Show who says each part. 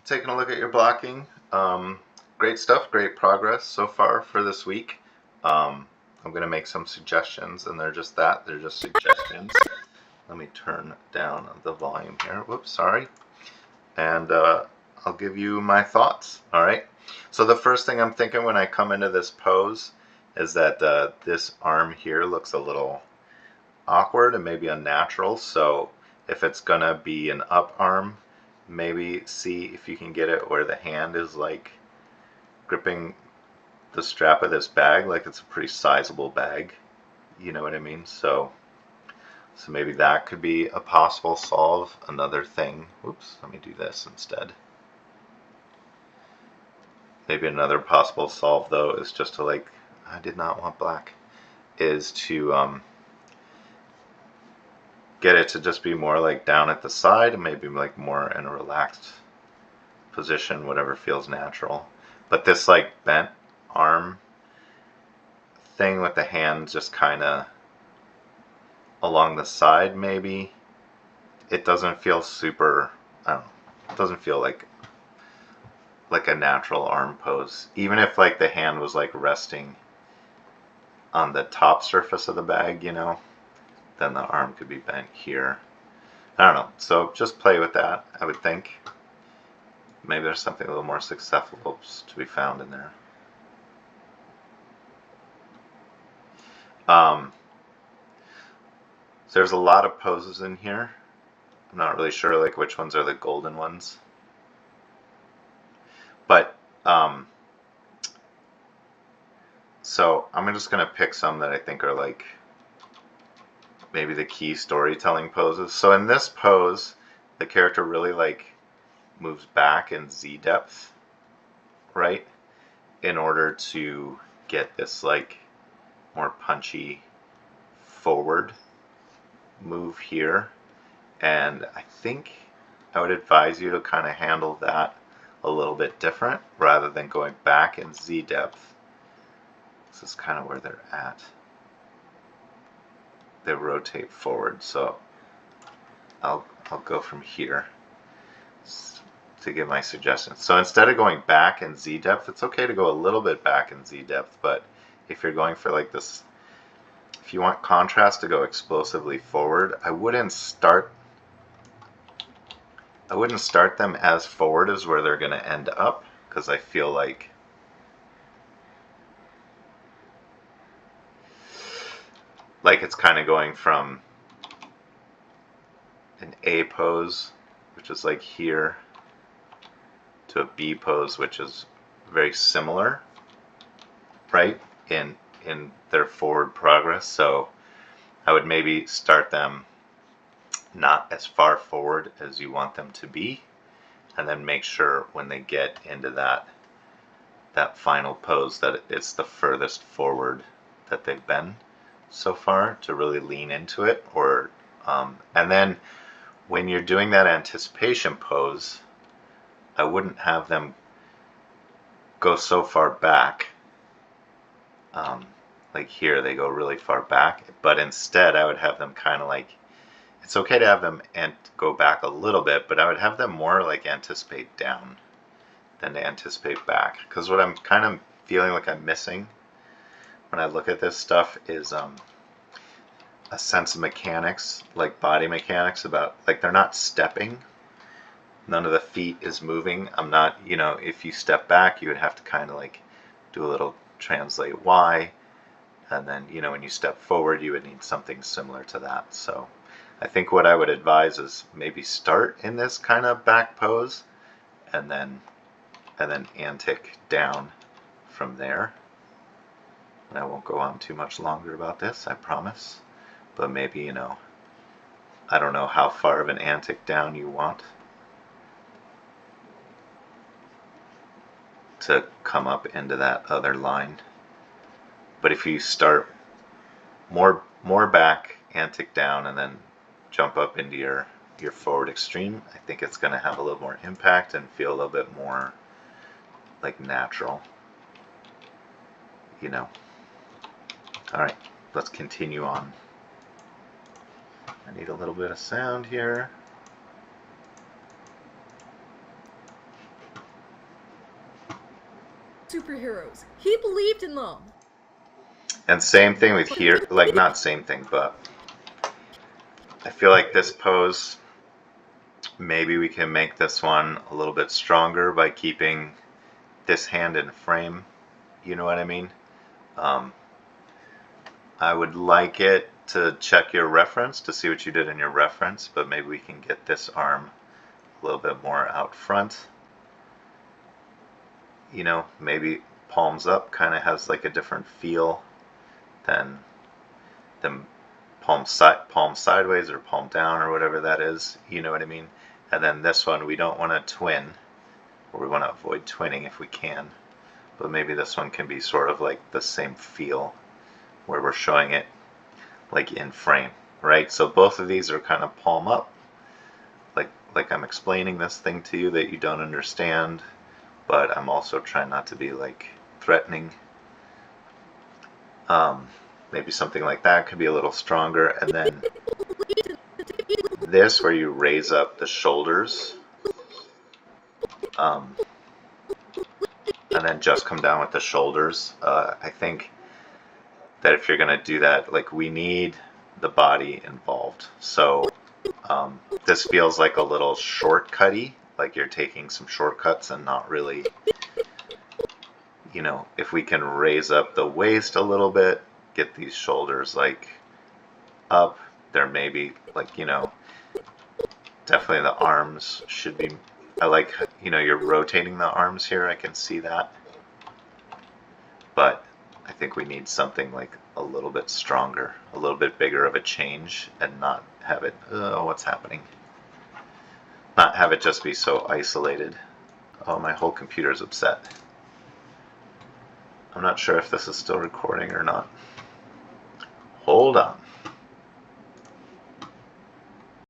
Speaker 1: taking a look at your blocking. Great stuff, great progress so far for this week. I'm going to make some suggestions, and they're just that. They're just suggestions. Let me turn down the volume here. Whoops, sorry. And I'll give you my thoughts, all right? So the first thing I'm thinking when I come into this pose is that this arm here looks a little awkward and maybe unnatural. So if it's going to be an up arm, maybe see if you can get it where the hand is like gripping the strap of this bag like it's a pretty sizable bag. You know what I mean? So maybe that could be a possible solve. Another thing, whoops, let me do this instead. Maybe another possible solve though is just to like, I did not want black, is to get it to just be more like down at the side and maybe like more in a relaxed position, whatever feels natural. But this like bent arm thing with the hand just kind of along the side, maybe it doesn't feel super, I don't know, it doesn't feel like a natural arm pose. Even if like the hand was like resting on the top surface of the bag, you know, then the arm could be bent here. I don't know. So just play with that, I would think. Maybe there's something a little more successful to be found in there. So there's a lot of poses in here. I'm not really sure like which ones are the golden ones. But so I'm just going to pick some that I think are like maybe the key storytelling poses. So in this pose, the character really like moves back in Z depth, right? In order to get this like more punchy forward move here. And I think I would advise you to kind of handle that a little bit different rather than going back in Z depth. This is kind of where they're at. They rotate forward, so I'll go from here to give my suggestions. So instead of going back in Z depth, it's okay to go a little bit back in Z depth, but if you're going for like this, if you want contrast to go explosively forward, I wouldn't start them as forward as where they're going to end up, because I feel like it's kind of going from an A pose, which is like here, to a B pose, which is very similar, right, in their forward progress. So I would maybe start them not as far forward as you want them to be, and then make sure when they get into that final pose that it's the furthest forward that they've been so far, to really lean into it. Or and then when you're doing that anticipation pose, I wouldn't have them go so far back. Like here they go really far back, but instead I would have them kind of like, it's okay to have them and go back a little bit, but I would have them more like anticipate down than to anticipate back. Because what I'm kind of feeling like I'm missing when I look at this stuff is a sense of mechanics, like body mechanics, about like they're not stepping. None of the feet is moving. I'm not, you know, if you step back, you would have to kind of like do a little translate Y. And then, you know, when you step forward, you would need something similar to that. So I think what I would advise is maybe start in this kind of back pose and then antic down from there. And I won't go on too much longer about this, I promise. But maybe, you know, I don't know how far of an antic down you want to come up into that other line. But if you start more back, antic down, and then jump up into your forward extreme, I think it's going to have a little more impact and feel a little bit more like natural, you know. All right, let's continue on. I need a little bit of sound here.
Speaker 2: superheroes. He believed in them.
Speaker 1: And same thing with here, like not same thing, but I feel like this pose, maybe we can make this one a little bit stronger by keeping this hand in frame. You know what I mean? I would like it to check your reference to see what you did in your reference, but maybe we can get this arm a little bit more out front. You know, maybe palms up kind of has like a different feel than palm sideways or palm down or whatever that is. You know what I mean? And then this one, we don't want to twin, or we want to avoid twinning if we can. But maybe this one can be sort of like the same feel where we're showing it like in frame, right? So both of these are kind of palm up, like I'm explaining this thing to you that you don't understand, but I'm also trying not to be like threatening. Maybe something like that could be a little stronger. And then this, where you raise up the shoulders, and then just come down with the shoulders. I think that if you're going to do that, like, we need the body involved. So this feels like a little shortcutty, like you're taking some shortcuts and not really, you know, if we can raise up the waist a little bit, get these shoulders like up, there may be like, you know, definitely the arms should be, I like, you know, you're rotating the arms here, I can see that. But I think we need something like a little bit stronger, a little bit bigger of a change, and not have it, oh, what's happening? Not have it just be so isolated. Oh, my whole computer's upset. I'm not sure if this is still recording or not. Hold on.